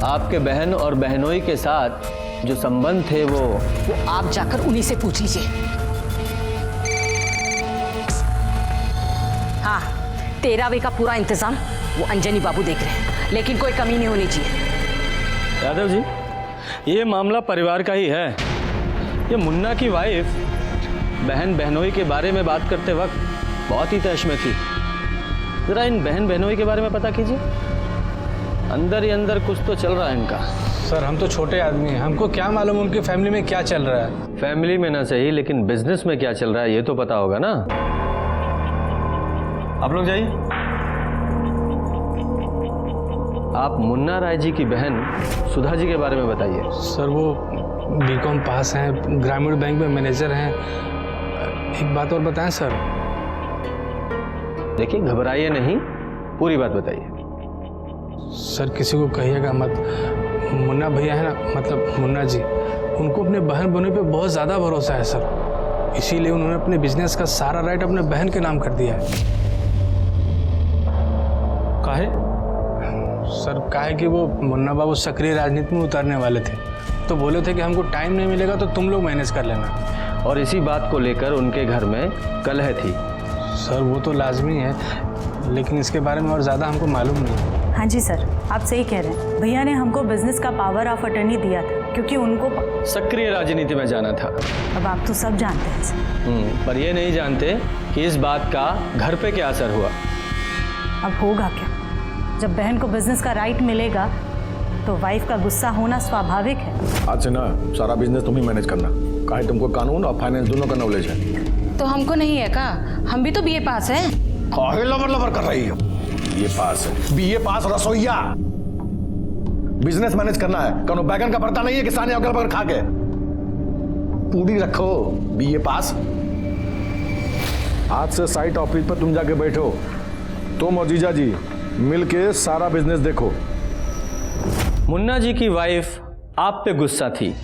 Speaker 10: आपके बहन और बहनोई के साथ जो संबंध थे वो
Speaker 2: आप जाकर उन्हीं से पूछ लीजिए। हाँ, 13वीं का पूरा इंतजाम वो अंजनी बाबू देख रहे हैं, लेकिन कोई कमी नहीं होनी चाहिए।
Speaker 10: यादव जी, ये मामला परिवार का ही है। ये मुन्ना की वाइफ बहन बहनोई के बारे में बात करते वक्त बहुत ही तैश में थी। जरा इन बहन बहनोई के बारे में पता कीजिए, अंदर ही अंदर कुछ तो चल रहा है इनका।
Speaker 11: सर हम तो छोटे आदमी हैं, हमको क्या मालूम उनकी फैमिली में क्या चल रहा है।
Speaker 10: फैमिली में ना सही, लेकिन बिजनेस में क्या चल रहा है ये तो पता होगा ना। आप लोग जाइए। आप मुन्ना राय जी की बहन सुधा जी के बारे में बताइए।
Speaker 11: सर वो बीकॉम पास हैं, ग्रामीण बैंक में मैनेजर हैं। एक बात और बताएं सर।
Speaker 10: देखिए घबराइए नहीं, पूरी बात बताइए।
Speaker 11: सर किसी को कहिएगा मत, मुन्ना भैया है ना, मतलब मुन्ना जी, उनको अपने बहन बहनों पे बहुत ज़्यादा भरोसा है सर, इसीलिए उन्होंने अपने बिजनेस का सारा राइट अपने बहन के नाम कर दिया है।
Speaker 10: काहे?
Speaker 11: सर काहे कि वो मुन्ना बाबू सक्रिय राजनीति में उतरने वाले थे, तो बोले थे कि हमको टाइम नहीं मिलेगा तो तुम लोग मैनेज कर लेना।
Speaker 10: और इसी बात को लेकर उनके घर में कलह थी।
Speaker 11: सर वो तो लाजमी है, लेकिन इसके बारे में और ज़्यादा हमको मालूम नहीं।
Speaker 16: हाँ जी सर, आप सही कह रहे हैं। भैया ने हमको बिजनेस का पावर ऑफ अटर्नी दिया था क्योंकि उनको
Speaker 7: सक्रिय राजनीति में जाना था।
Speaker 16: अब आप तो सब जानते हैं सर।
Speaker 7: पर ये नहीं जानते कि इस बात का घर पे क्या असर हुआ।
Speaker 16: अब होगा क्या? जब बहन को बिजनेस का राइट मिलेगा तो वाइफ का गुस्सा होना स्वाभाविक है।
Speaker 4: आज से ना सारा बिजनेस तुम ही मैनेज करना। काहे तुमको कानून और फाइनेंस दोनों का नॉलेज है।
Speaker 2: तो हमको नहीं है का? हम भी तो बीए पास है।
Speaker 4: काहे लबर लबर कर रही हो? बीए पास है, बीए पास रसोईया। बिजनेस मैनेज करना है, कौनो बैगन का भरता नहीं है किसान अगल बगल खा के। पूरी रखो, बीए पास। आज से साइट ऑफिस पर तुम जाके बैठो, तुम और जीजा जी मिलके सारा बिजनेस देखो।
Speaker 7: मुन्ना जी की वाइफ आप पे गुस्सा थी,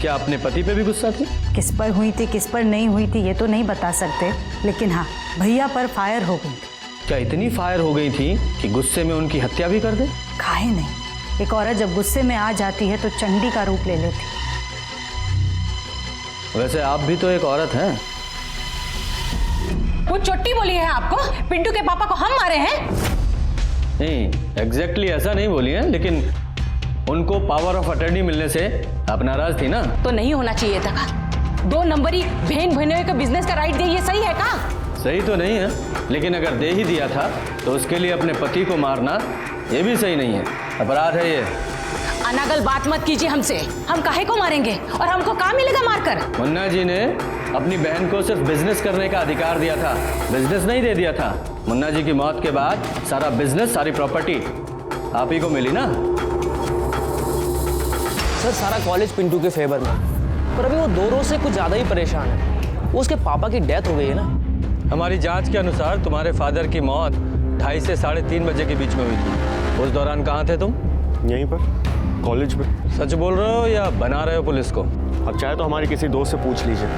Speaker 7: क्या अपने पति पे भी गुस्सा थी?
Speaker 16: किस पर हुई थी किस पर नहीं हुई थी ये तो नहीं बता सकते, लेकिन हाँ भैया पर फायर हो गई थी।
Speaker 7: क्या इतनी फायर हो गई थी कि गुस्से में उनकी हत्या भी कर दे?
Speaker 16: काहे नहीं, एक औरत जब गुस्से में आ जाती है तो चंडी का रूप ले लेती।
Speaker 7: वैसे आप भी तो एक औरत हैं।
Speaker 2: वो चोटी बोली है आपको? पिंटू के पापा को हम मारे हैं?
Speaker 7: नहीं, एग्जैक्टली ऐसा नहीं बोली है, लेकिन उनको पावर ऑफ अटर्नी मिलने से आप नाराज थी ना?
Speaker 2: तो नहीं होना चाहिए था का? 2 नंबरी बहन बहनोई का बिजनेस का राइट दे, ये सही है का?
Speaker 7: सही तो नहीं है, लेकिन अगर दे ही दिया था तो उसके लिए अपने पति को मारना ये भी सही नहीं है, अपराध है ये।
Speaker 2: अनागल बात मत कीजिए हमसे, हम काहे को मारेंगे और हमको कहाँ मिलेगा मारकर?
Speaker 7: मुन्ना जी ने अपनी बहन को सिर्फ बिजनेस करने का अधिकार दिया था, बिजनेस नहीं दे दिया था। मुन्ना जी की मौत के बाद सारा बिजनेस, सारी प्रॉपर्टी आप ही को मिली ना?
Speaker 10: सर सारा कॉलेज पिंटू के फेवर में, पर अभी वो 2 रोज से कुछ ज्यादा ही परेशान है। वो उसके पापा की डेथ हो गई है ना।
Speaker 7: हमारी जांच के अनुसार तुम्हारे फादर की मौत 2:30 से 3:30 बजे के बीच में हुई थी। उस दौरान कहाँ थे तुम?
Speaker 9: यहीं पर, कॉलेज में।
Speaker 7: सच बोल रहे हो या बना रहे हो पुलिस को?
Speaker 9: अब चाहे तो हमारे किसी दोस्त से पूछ लीजिए,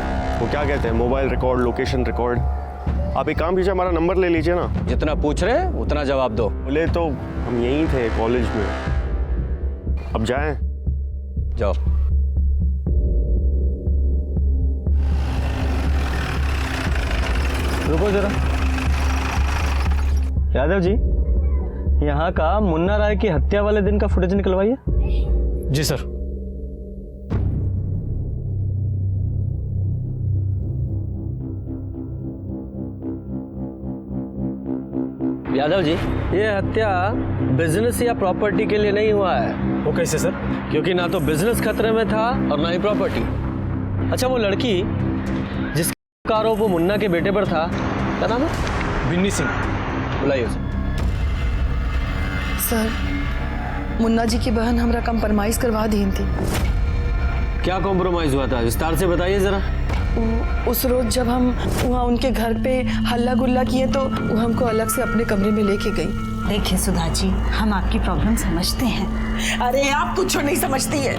Speaker 9: वो क्या कहते हैं, मोबाइल रिकॉर्ड, लोकेशन रिकॉर्ड। आप एक काम कीजिए, हमारा नंबर ले लीजिए ना।
Speaker 7: जितना पूछ रहे उतना जवाब दो।
Speaker 9: बोले तो हम यहीं थे कॉलेज में। अब जाएं?
Speaker 7: जाओ। रुको जरा। यादव जी, यहाँ का मुन्ना राय की हत्या वाले दिन का फुटेज निकलवाइए।
Speaker 11: जी सर।
Speaker 7: यादव जी, ये हत्या बिजनेस या प्रॉपर्टी के लिए नहीं हुआ है।
Speaker 11: वो कैसे सर?
Speaker 7: क्योंकि ना तो बिजनेस खतरे में था और ना ही प्रॉपर्टी। अच्छा, वो लड़की जिसका आरोप वो मुन्ना के बेटे पर था, क्या नाम है?
Speaker 11: बिन्नी सिंह।
Speaker 7: बुलाइए उसे।
Speaker 1: सर, मुन्ना जी की बहन हमरा कंप्रोमाइज करवा दी थी।
Speaker 7: क्या कॉम्प्रोमाइज हुआ था, विस्तार से बताइए जरा।
Speaker 1: उस रोज जब हम वहाँ उनके घर पे हल्ला गुल्ला किए तो वो हमको अलग से अपने कमरे में लेके गई।
Speaker 16: देखिए सुधा जी, हम आपकी प्रॉब्लम समझते हैं।
Speaker 1: अरे आप कुछ नहीं समझती है।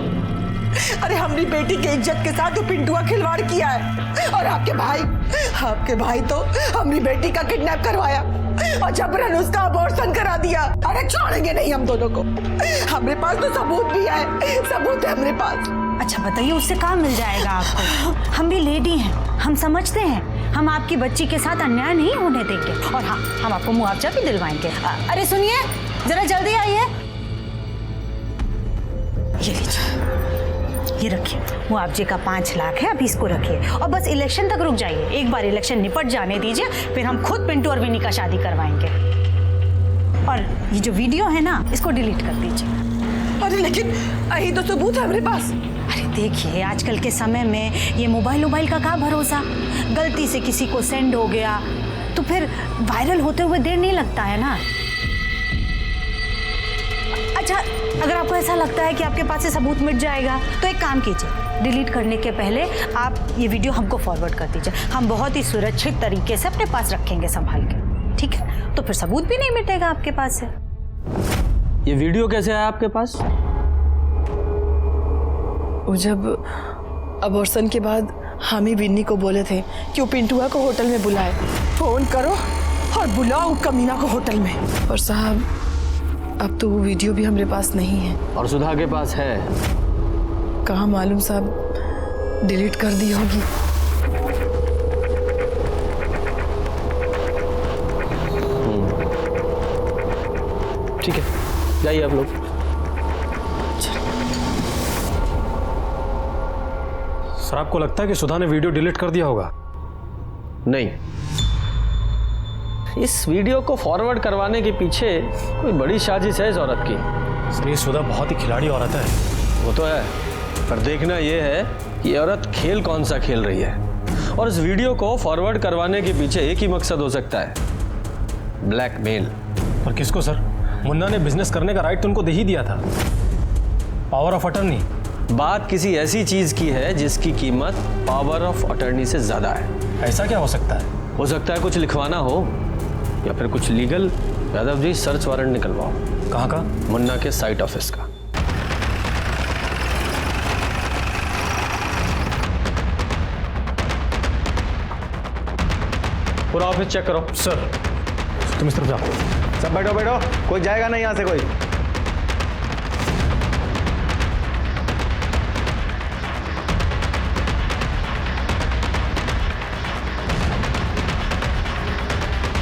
Speaker 1: अरे हमारी बेटी के इज्जत के साथ तो पिंटुआ खिलवाड़ किया है, और आपके भाई तो हमारी बेटी का किडनैप करवाया और जबरन उसका अबॉर्शन करा दिया। अरे छोड़ेंगे नहीं हम दोनों को। हमारे पास तो सबूत भी है, सबूत है हमारे पास।
Speaker 16: अच्छा बताइए, उससे काम मिल जाएगा आपको? हम भी लेडी हैं, हम समझते हैं, हम आपकी बच्ची के साथ अन्याय नहीं होने देंगे, और हाँ, हम आपको मुआवजा भी दिलवाएंगे। अरे सुनिए, जरा जल्दी आइए। ये लीजिए, ये रखिए, मुआवजे का 5 लाख है, अभी इसको रखिए और बस इलेक्शन तक रुक जाइए। एक बार इलेक्शन निपट जाने दीजिए, फिर हम खुद पिंटू और विनी का शादी करवाएंगे। और ये जो वीडियो है ना, इसको डिलीट कर दीजिए।
Speaker 1: अरे लेकिन यही तो सबूत है हमारे पास।
Speaker 16: अरे देखिए, आजकल के समय में ये मोबाइल का क्या भरोसा, गलती से किसी को सेंड हो गया तो फिर वायरल होते हुए देर नहीं लगता है ना। अच्छा, अगर आपको ऐसा लगता है कि आपके पास से सबूत मिट जाएगा तो एक काम कीजिए, डिलीट करने के पहले आप ये वीडियो हमको फॉरवर्ड कर दीजिए। हम बहुत ही सुरक्षित तरीके से अपने पास रखेंगे संभाल के, ठीक है? तो फिर सबूत भी नहीं मिटेगा आपके पास से।
Speaker 7: ये वीडियो कैसे आया आपके पास?
Speaker 1: वो जब अबॉर्शन के बाद हम ही विन्नी को बोले थे कि वो पिंटुआ को होटल में बुलाए, फोन करो और बुलाओ कमीना को होटल में। और साहब, अब तो वो वीडियो भी हमारे पास नहीं है।
Speaker 7: और सुधा के पास है?
Speaker 1: कहाँ मालूम साहब, डिलीट कर दी होगी।
Speaker 10: ठीक है, जाइए आप लोग।
Speaker 11: सर आपको लगता है कि सुधा ने वीडियो डिलीट कर दिया होगा?
Speaker 10: नहीं, इस वीडियो को फॉरवर्ड करवाने के पीछे कोई बड़ी साजिश है इस औरत की।
Speaker 11: सर ये सुधा बहुत ही खिलाड़ी औरत है।
Speaker 10: वो तो है, पर देखना यह है कि ये औरत खेल कौन सा खेल रही है। और इस वीडियो को फॉरवर्ड करवाने के पीछे एक ही मकसद हो सकता है, ब्लैकमेल।
Speaker 11: पर किसको सर? मुन्ना ने बिजनेस करने का राइट तो उनको दे ही दिया था, पावर ऑफ अटर्नी।
Speaker 10: बात किसी ऐसी चीज की है जिसकी कीमत पावर ऑफ अटर्नी से ज्यादा है।
Speaker 11: ऐसा क्या हो सकता है?
Speaker 10: हो सकता है कुछ लिखवाना हो या फिर कुछ legal. Yadav ji, search warrant निकलवाओ।
Speaker 11: कहाँ का?
Speaker 10: मुन्ना के साइट ऑफिस का। पूरा ऑफिस चेक करो।
Speaker 11: सर तुम इस तरफ जाओ।
Speaker 8: सब बैठो बैठो, कोई जाएगा नहीं यहाँ से कोई।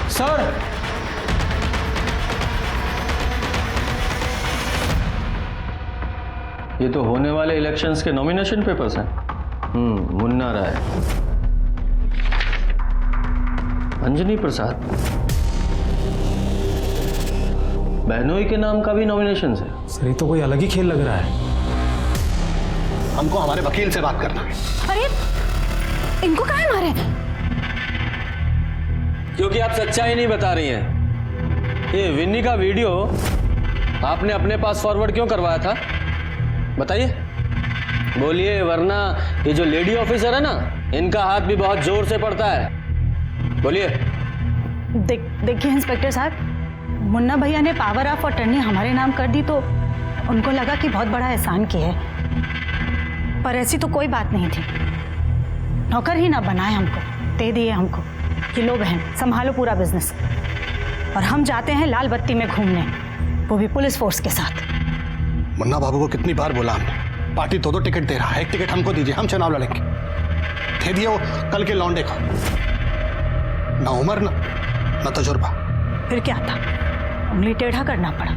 Speaker 11: सर
Speaker 10: ये तो होने वाले इलेक्शंस के नॉमिनेशन पेपर्स हैं। मुन्ना राय, अंजनी प्रसाद, बहनोई के नाम का भी नॉमिनेशन है।
Speaker 11: सर ये तो कोई अलग ही खेल लग रहा है।
Speaker 8: हमको हमारे वकील से बात करना है।
Speaker 16: अरे इनको काहे मारे?
Speaker 10: क्योंकि आप सच्चाई नहीं बता रही हैं। ये विन्नी का वीडियो आपने अपने पास फॉरवर्ड क्यों करवाया था, बताइए, बोलिए, वरना ये जो लेडी ऑफिसर है ना, इनका हाथ भी बहुत जोर से पड़ता है। बोलिए।
Speaker 16: देखिए इंस्पेक्टर साहब, मुन्ना भैया ने पावर ऑफ अटर्नी हमारे नाम कर दी तो उनको लगा कि बहुत बड़ा एहसान किया है, पर ऐसी तो कोई बात नहीं थी। नौकर ही ना बनाए हमको, दे दिए हमको कि लो बहन संभालो पूरा बिजनेस, और हम जाते हैं लाल बत्ती में घूमने, वो भी पुलिस फोर्स के साथ।
Speaker 8: मुन्ना बाबू को कितनी बार बोला हमने, पार्टी दो टिकट दे रहा है, एक टिकट हमको दीजिए, हम चुनाव लड़ेंगे। दे दिया वो कल के लौंडे को। ना उम्र ना तजुर्बा।
Speaker 16: फिर क्या था, उंगली टेढ़ा करना पड़ा।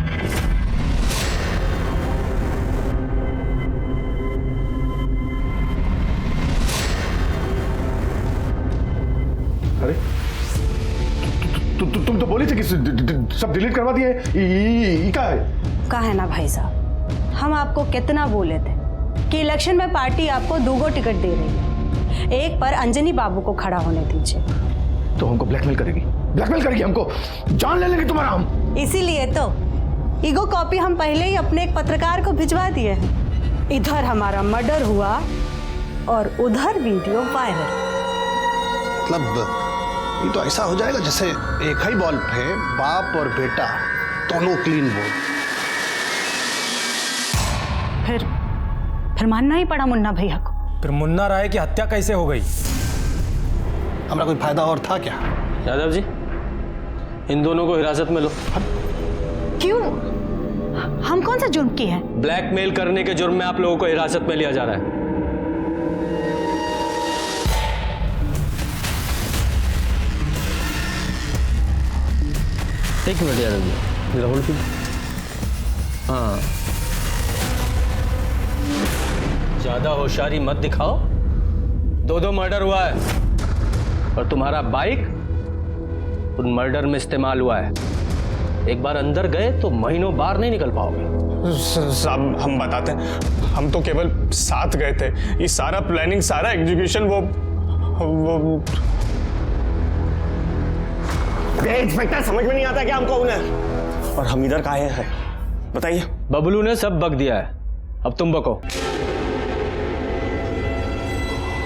Speaker 4: अरे तुम तो बोली थी कि सब डिलीट करवा दिए। क्या है?
Speaker 16: कहा है ना भाई साहब, हम आपको कितना बोले थे कि इलेक्शन में पार्टी आपको 2 टिकट दे रही है, एक पर अंजनी बाबू को खड़ा होने दीजिए।
Speaker 4: तो हमको ब्लैकमेल करेगी, ब्लैकमेल करेगी हमको, जान ले लेंगे तुम्हारा हम।
Speaker 16: इसीलिए तो ईगो कॉपी हम पहले ही अपने एक पत्रकार को भिजवा दिए हैं। इधर हमारा मर्डर हुआ और उधर वीडियो वायरल।
Speaker 8: मतलब ये तो ऐसा हो जाएगा जैसे एक ही बॉल पे बाप और बेटा दोनों क्लीन बोल।
Speaker 16: फिर मानना ही पड़ा मुन्ना भैया को।
Speaker 11: फिर मुन्ना राय की हत्या कैसे हो गई?
Speaker 8: हमारा कोई फायदा और था क्या?
Speaker 10: यादव जी, इन दोनों को हिरासत में लो।
Speaker 16: क्यों? हम कौन सा जुर्म किए हैं?
Speaker 10: ब्लैकमेल करने के जुर्म में आप लोगों को हिरासत में लिया जा रहा है। एक मिनट यादव जी, मेरा होल्ड कीजिए। हाँ, ज्यादा होशियारी मत दिखाओ। 2 मर्डर हुआ है और तुम्हारा बाइक उन मर्डर में इस्तेमाल हुआ है। एक बार अंदर गए तो महीनों बाहर नहीं निकल पाओगे।
Speaker 9: साहब हम बताते हैं, हम तो केवल साथ गए थे। ये सारा प्लानिंग, सारा एग्जीक्यूशन वो इंस्पेक्टर समझ में नहीं आता क्या हमको उन्हें, और हम इधर काहे हैं बताइए।
Speaker 10: बबलू ने सब बक दिया है, अब तुम बको।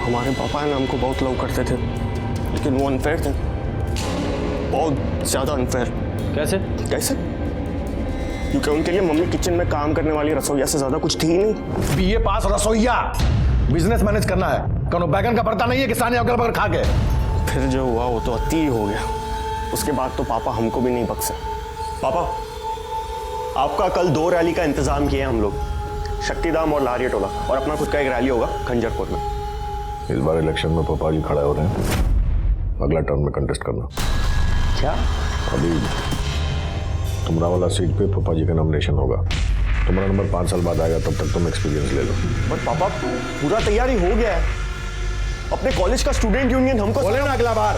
Speaker 9: हमारे पापा है ना हमको बहुत लव करते थे, लेकिन वो अनफेयर थे, बहुत ज्यादा अनफेयर।
Speaker 10: कैसे?
Speaker 9: क्योंकि उनके लिए मम्मी किचन में काम करने वाली रसोइया से ज्यादा कुछ थी ही नहीं।
Speaker 4: बीए पास रसोइया, बिजनेस मैनेज करना है, कौनो बैगन का पड़ता नहीं है कि सानी अगल बगल खा के।
Speaker 9: फिर जो हुआ वो तो अति हो गया। उसके बाद तो पापा हमको भी नहीं बख्शे। पापा, आपका कल 2 रैली का इंतजाम किया हम लोग, शक्तिधाम और लारिया टोला, और अपना खुद का एक रैली होगा खंजरपुर में।
Speaker 4: इस बार इलेक्शन में पापा जी खड़े हो रहे हैं, अगला टर्म में कंटेस्ट करना।
Speaker 10: क्या?
Speaker 4: अभी तुम्हारा वाला सीट पे फूफा जी का नॉमिनेशन होगा। तुम्हारा नंबर 5 साल बाद आएगा, तब तक तुम एक्सपीरियंस ले लो।
Speaker 9: बट पापा पूरा तैयारी हो गया है, अपने कॉलेज का स्टूडेंट यूनियन हमको
Speaker 4: बोले ना अगला बार।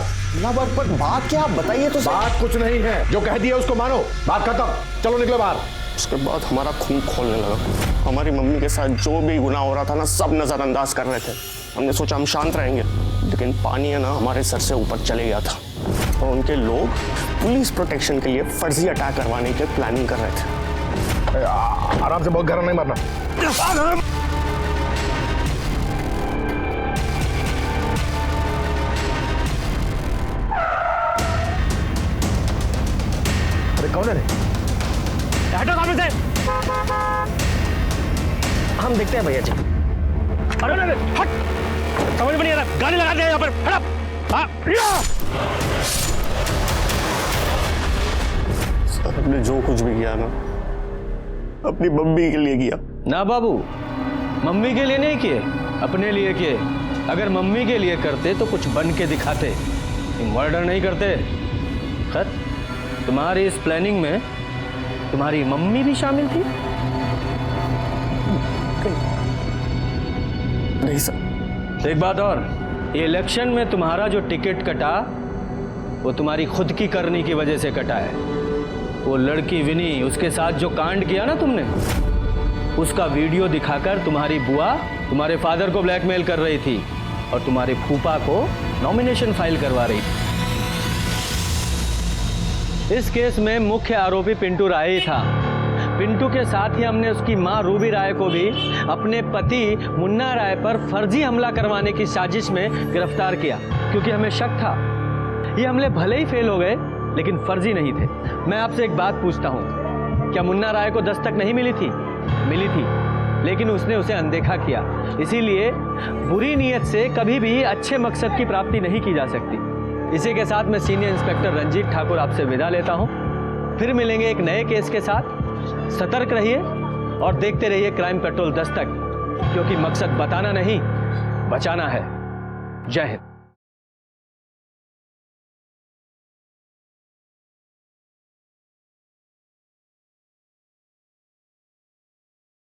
Speaker 9: पर बात क्या, आप बताइए तो।
Speaker 4: बात कुछ नहीं है, जो कह दिया उसको मानो, बात खत्म, चलो निकलो बाहर।
Speaker 9: उसके बाद हमारा खून खोलने लगा। हमारी मम्मी के साथ जो भी गुनाह हो रहा था ना, सब नजरअंदाज कर रहे थे। हमने सोचा हम शांत रहेंगे, लेकिन पानी है ना हमारे सर से ऊपर चले गया था और उनके लोग पुलिस प्रोटेक्शन के लिए फर्जी अटैक करवाने की प्लानिंग कर रहे थे।
Speaker 4: आराम से, बहुत गहरा नहीं मारना। अरे कौन है रे?
Speaker 10: हटो सामने से। हम देखते हैं भैया जी। अरे अरे हट, समझ में नहीं आ रहा, गाड़ी लगा दे यहाँ पर।
Speaker 9: सर हमने जो कुछ भी किया ना, अपनी मम्मी के लिए किया।
Speaker 7: ना बाबू, मम्मी के लिए नहीं किए, अपने लिए किए। अगर मम्मी के लिए करते तो कुछ बन के दिखाते, मर्डर नहीं करते। खैर, तुम्हारी इस प्लानिंग में तुम्हारी मम्मी भी शामिल थी?
Speaker 9: नहीं सर।
Speaker 7: एक बात और, ये इलेक्शन में तुम्हारा जो टिकट कटा वो तुम्हारी खुद की करनी की वजह से कटा है। वो लड़की विनी, उसके साथ जो कांड किया ना तुमने, उसका वीडियो दिखाकर तुम्हारी बुआ तुम्हारे फादर को ब्लैकमेल कर रही थी और तुम्हारे फूफा को नॉमिनेशन फाइल करवा रही थी। इस केस में मुख्य आरोपी पिंटू राय ही था। पिंटू के साथ ही हमने उसकी मां रूबी राय को भी अपने पति मुन्ना राय पर फर्जी हमला करवाने की साजिश में गिरफ्तार किया, क्योंकि हमें शक था ये हमले भले ही फेल हो गए लेकिन फर्जी नहीं थे। मैं आपसे एक बात पूछता हूँ, क्या मुन्ना राय को दस्तक नहीं मिली थी? मिली थी, लेकिन उसने उसे अनदेखा किया। इसीलिए बुरी नीयत से कभी भी अच्छे मकसद की प्राप्ति नहीं की जा सकती। इसी के साथ मैं सीनियर इंस्पेक्टर रंजीत ठाकुर आपसे विदा लेता हूँ। फिर मिलेंगे एक नए केस के साथ। सतर्क रहिए और देखते रहिए क्राइम पेट्रोल दस्तक, क्योंकि मकसद बताना नहीं, बचाना है। जय हिंद।